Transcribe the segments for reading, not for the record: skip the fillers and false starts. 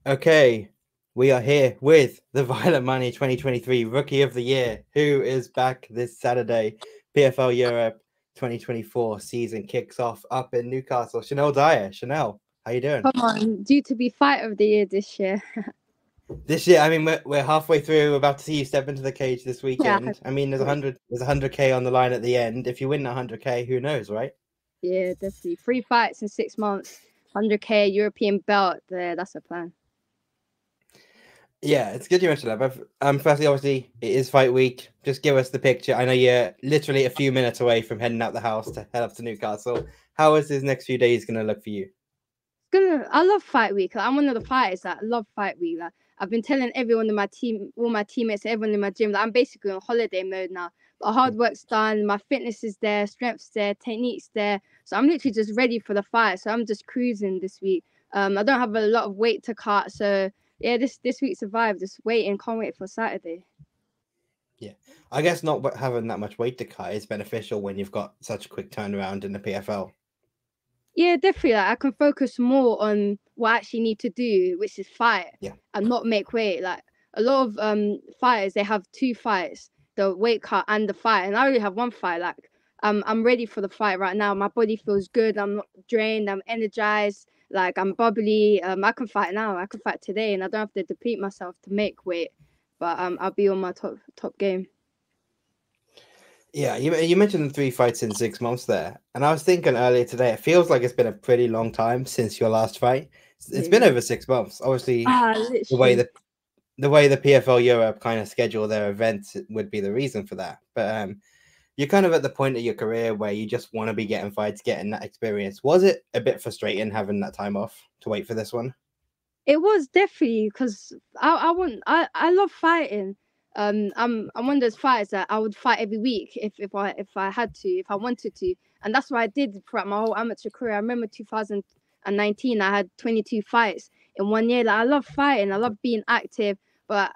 Okay, we are here with the Violent Money 2023 Rookie of the Year, who is back this Saturday. PFL Europe 2024 season kicks off up in Newcastle. Shanelle Dyer. Shanelle, how you doing? Come on, due to be fight of the year this year. This year, I mean, we're halfway through. We're about to see you step into the cage this Yeah, weekend. I mean, there's 100K on the line at the end. If you win 100K, who knows, right? yeah, definitely. 3 fights in 6 months, 100K European belt. There, that's a plan. Yeah, it's good you mentioned that. But firstly, obviously, it is fight week. Just give us the picture. I know you're literally a few minutes away from heading out the house to head up to Newcastle. How is this next few days going to look for you? I love fight week. Like, I'm one of the fighters that love fight week. Like, I've been telling everyone in my team, all my teammates, everyone in my gym, that I'm basically on holiday mode now. The hard work's done, my fitness is there, strength's there, technique's there. So I'm literally just ready for the fight. So I'm just cruising this week. I don't have a lot of weight to cut, so yeah, this week survived. Just waiting, can't wait for Saturday. Yeah, I guess not having that much weight to cut is beneficial when you've got such a quick turnaround in the PFL. Yeah, definitely. Like, I can focus more on what I actually need to do, which is fight, and not make weight. Like a lot of fighters, they have 2 fights, the weight cut and the fight, and I only have 1 fight. Like I'm ready for the fight right now. My body feels good. I'm not drained. I'm energized. Like I'm bubbly. I can fight now. I can fight today, and I don't have to deplete myself to make weight. But I'll be on my top game. Yeah, you mentioned the 3 fights in 6 months there, and I was thinking earlier today, it feels like it's been a pretty long time since your last fight. It's been over 6 months. Obviously, the way the PFL Europe kind of schedule their events would be the reason for that. But you're kind of at the point of your career where you just want to be getting fights, getting that experience. Was it a bit frustrating having that time off to wait for this one? It was definitely because I love fighting. I'm one of those fighters that I would fight every week if I had to, if I wanted to, and that's what I did throughout my whole amateur career. I remember 2019, I had 22 fights in 1 year. Like I love fighting, I love being active, but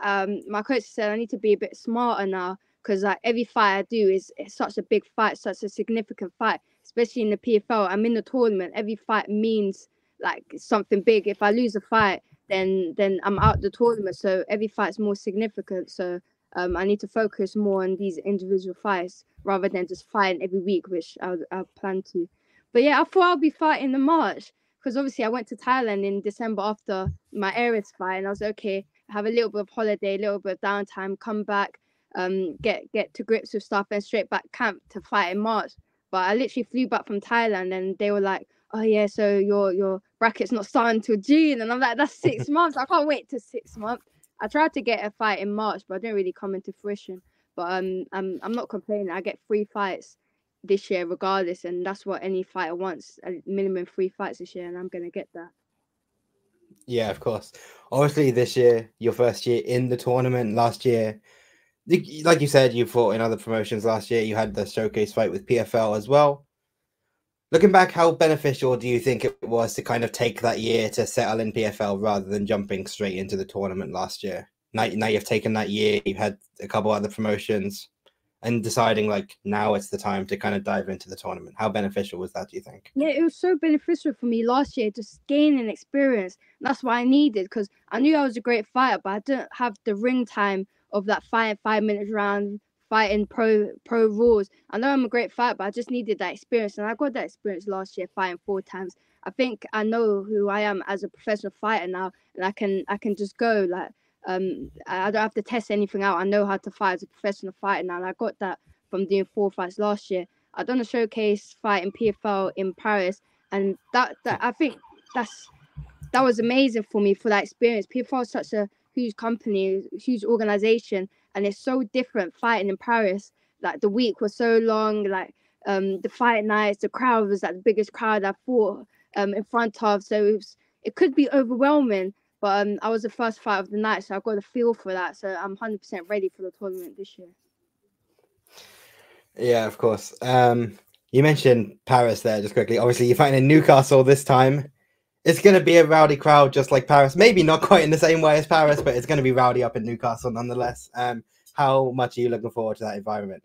my coach said I need to be a bit smarter now because like every fight I do is such a big fight, such a significant fight, especially in the PFL. I'm in the tournament. Every fight means like something big. If I lose a fight, then I'm out the tournament. So every fight's more significant. So I need to focus more on these individual fights rather than just fighting every week, which I plan to. But yeah, I thought I'll be fighting in March because obviously I went to Thailand in December after my Aries fight, and I was okay. Have a little bit of holiday, a little bit of downtime, come back, get to grips with stuff, and straight back camp to fight in March. But I literally flew back from Thailand, and they were like, "Oh yeah, so your bracket's not starting until June," and I'm like, "That's 6 months. I can't wait till 6 months." I tried to get a fight in March, but I didn't really come into fruition. But I'm not complaining. I get 3 fights this year regardless, and that's what any fighter wants, a minimum 3 fights this year, and I'm gonna get that. Yeah, of course. Obviously, this year, your first year in the tournament. Last year, like you said, you fought in other promotions last year. You had the showcase fight with PFL as well. Looking back, how beneficial do you think it was to kind of take that year to settle in PFL rather than jumping straight into the tournament last year? Now you've taken that year, you've had a couple other promotions, and deciding like now it's the time to kind of dive into the tournament. How beneficial was that, do you think? Yeah, it was so beneficial for me last year, just gaining experience. That's what I needed because I knew I was a great fighter, but I didn't have the ring time of that fighting 5 minutes round, fighting pro rules. I know I'm a great fighter, but I just needed that experience, and I got that experience last year fighting 4 times. I think I know who I am as a professional fighter now, and I can just go like I don't have to test anything out. I know how to fight as a professional fighter now, and I got that from doing 4 fights last year. I done a showcase fight in PFL in Paris, and that I think that was amazing for me for that experience. PFL is such a huge company, huge organization, and it's so different fighting in Paris. Like the week was so long, like the fight nights, the crowd was like the biggest crowd I fought in front of, so it could be overwhelming. But I was the first fight of the night, so I got a feel for that. So I'm 100% ready for the tournament this year. Yeah, of course. You mentioned Paris there just quickly. Obviously, you're fighting in Newcastle this time. It's going to be a rowdy crowd just like Paris. Maybe not quite in the same way as Paris, but it's going to be rowdy up in Newcastle nonetheless. How much are you looking forward to that environment?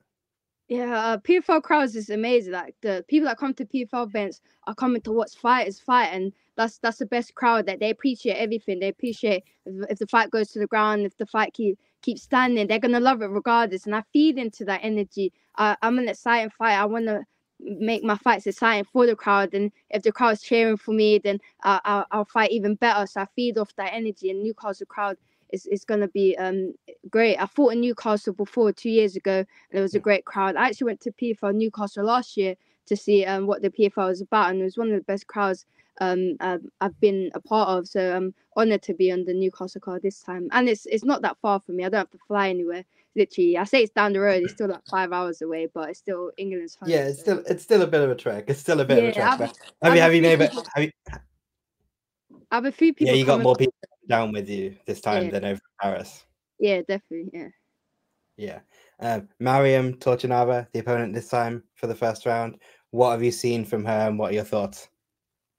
Yeah, PFL crowds is amazing. Like the people that come to PFL events are coming to watch fighters fight, and that's the best crowd. That they appreciate everything. They appreciate if the fight goes to the ground, if the fight keeps standing, they're gonna love it regardless. And I feed into that energy. I'm an exciting fight. I want to make my fights exciting for the crowd, and if the crowd's cheering for me, then I'll fight even better. So I feed off that energy, and Newcastle crowd is going to be great. I fought in Newcastle before 2 years ago, and it was a great crowd. I actually went to PFL Newcastle last year to see what the PFL was about, and it was one of the best crowds I've been a part of. So I'm honoured to be on the Newcastle card this time, and it's not that far from me. I don't have to fly anywhere. Literally, I say it's down the road. It's still like 5 hours away, but it's still England's home. Yeah, it's still a bit of a trek. It's still a bit of a trek. But I have you maybe have a few people. Yeah, you got more people down with you this time than over in Paris. Yeah, definitely. Yeah. Mariam Torchinava, the opponent this time for the first round. What have you seen from her, and what are your thoughts?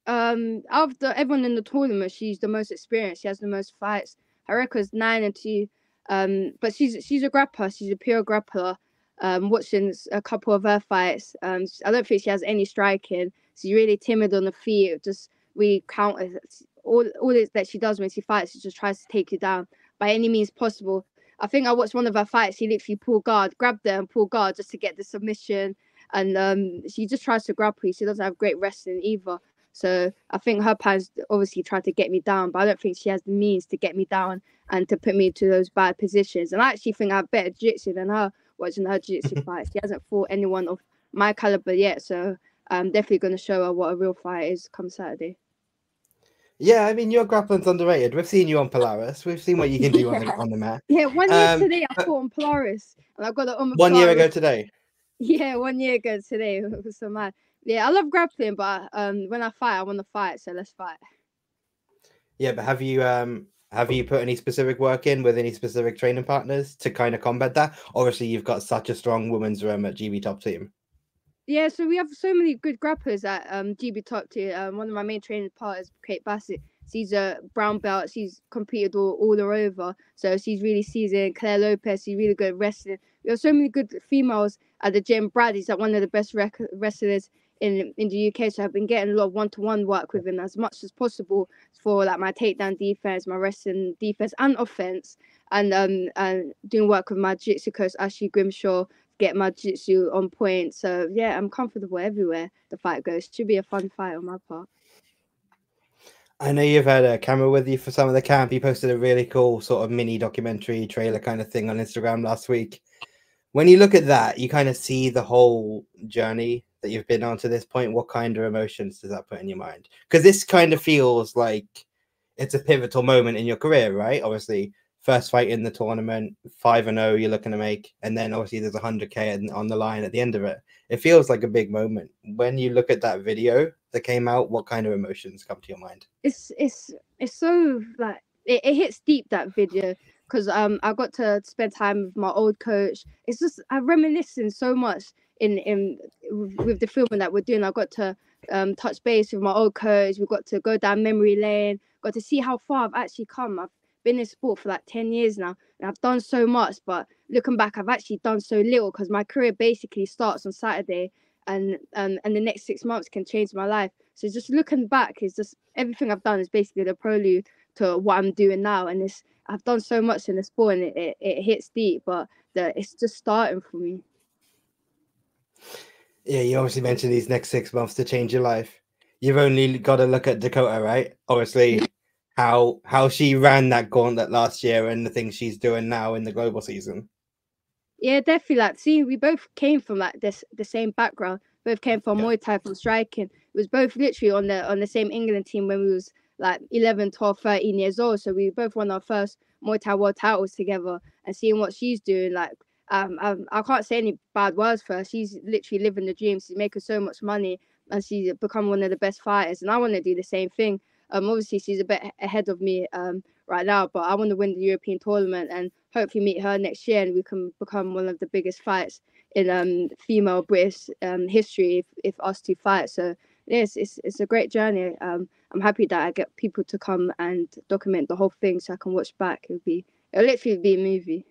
Out of everyone in the tournament, she's the most experienced. She has the most fights. Her record's 9-2. But she's a grappler. She's a pure grappler. Watching a couple of her fights, I don't think she has any striking. She's really timid on the feet. Just really counter all it that she does when she fights. She just tries to take you down by any means possible. I think I watched one of her fights. She literally pulled guard, grabbed her and pulled guard just to get the submission. And she just tries to grapple you. She doesn't have great wrestling either. So I think her plans obviously tried to get me down, but I don't think she has the means to get me down and to put me to those bad positions. And I actually think I have better jiu-jitsu than her watching her jiu-jitsu fight. She hasn't fought anyone of my caliber yet, so I'm definitely going to show her what a real fight is come Saturday. Yeah, I mean, your grappling's underrated. We've seen you on Polaris. We've seen what you can do on the mat. Yeah, 1 year today I fought on Polaris, and I got it on the 1 year ago today. Yeah, 1 year ago today. It was so mad. Yeah, I love grappling, but when I fight, I want to fight. So let's fight. Yeah, but have you put any specific work in with any specific training partners to kind of combat that? Obviously, you've got such a strong women's room at GB Top Team. Yeah, so we have so many good grapplers at GB Top Team. One of my main training partners, Kate Bassett. She's a brown belt. She's competed all over. So she's really seasoned. Claire Lopez, she's really good at wrestling. We have so many good females at the gym. Bradley's like one of the best wrestlers in the UK. So I've been getting a lot of one-to-one work with him as much as possible for like my takedown defense, my wrestling defense and offense, and doing work with my jiu-jitsu coach Ashley Grimshaw, get my jiu-jitsu on point. So yeah, I'm comfortable everywhere the fight goes. Should be a fun fight on my part. I know you've had a camera with you for some of the camp. You posted a really cool sort of mini documentary trailer kind of thing on Instagram last week. When you look at that, you kind of see the whole journey that you've been on to this point. What kind of emotions does that put in your mind? Because this kind of feels like it's a pivotal moment in your career, right? Obviously, first fight in the tournament, 5-0 you're looking to make, and then obviously there's 100K on the line at the end of it. It feels like a big moment. When you look at that video that came out, what kind of emotions come to your mind? It's so like it hits deep, that video, because I got to spend time with my old coach. It's just I'm reminiscing so much in with the filming that we're doing. I got to touch base with my old coach. We got to go down memory lane. Got to see how far I've actually come. I've been in sport for like 10 years now, and I've done so much. But looking back, I've actually done so little because my career basically starts on Saturday, and the next 6 months can change my life. So just looking back is just everything I've done is basically the prelude to what I'm doing now, and I've done so much in the sport, and it hits deep, but it's just starting for me. Yeah, you obviously mentioned these next 6 months to change your life. You've only got to look at Dakota, right? Obviously, how she ran that gauntlet last year and the things she's doing now in the global season. Yeah, definitely. Like, see, we both came from like the same background. Both came from Muay Thai, from striking. It was both literally on the same England team when we was like 11, 12, 13 years old. So we both won our first Muay Thai world titles together. And seeing what she's doing, like, I can't say any bad words for her. She's literally living the dream. She's making so much money, and she's become one of the best fighters. And I want to do the same thing. Obviously she's a bit ahead of me right now, but I want to win the European tournament and hopefully meet her next year, and we can become one of the biggest fights in female British history if us two fight. So yes, it's a great journey. I'm happy that I get people to come and document the whole thing so I can watch back. It'll literally be a movie.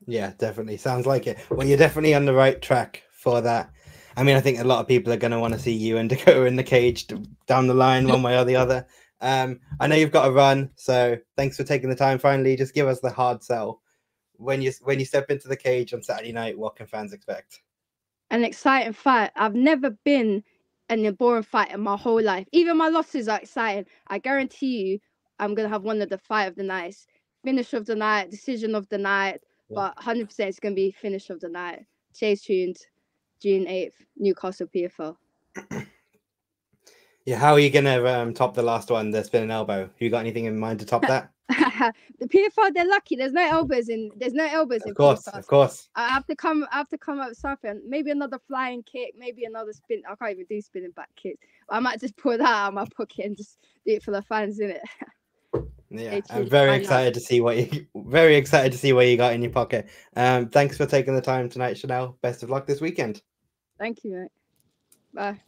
Yeah, definitely. Sounds like it. Well, you're definitely on the right track for that. I mean, I think a lot of people are going to want to see you and Dakota in the cage down the line, one way or the other. I know you've got to run, so thanks for taking the time. Finally, just give us the hard sell. When you step into the cage on Saturday night, what can fans expect? An exciting fight. I've never been in a boring fight in my whole life. Even my losses are exciting. I guarantee you, I'm gonna have one of the fight of the nights, finish of the night, decision of the night. Yeah. But 100% it's gonna be finish of the night. Stay tuned. June 8th, Newcastle PFL. Yeah, how are you gonna top the last one, the spinning elbow? You got anything in mind to top that? The PFL, they're lucky. There's no elbows in. There's no elbows in. Of course, PFL. of course. I have to come up with something. Maybe another flying kick. Maybe another spin. I can't even do spinning back kicks. I might just pull that out of my pocket and just do it for the fans, innit? Yeah, I'm very excited to see what you got in your pocket. Thanks for taking the time tonight, Shanelle. Best of luck this weekend. Thank you, mate. Bye.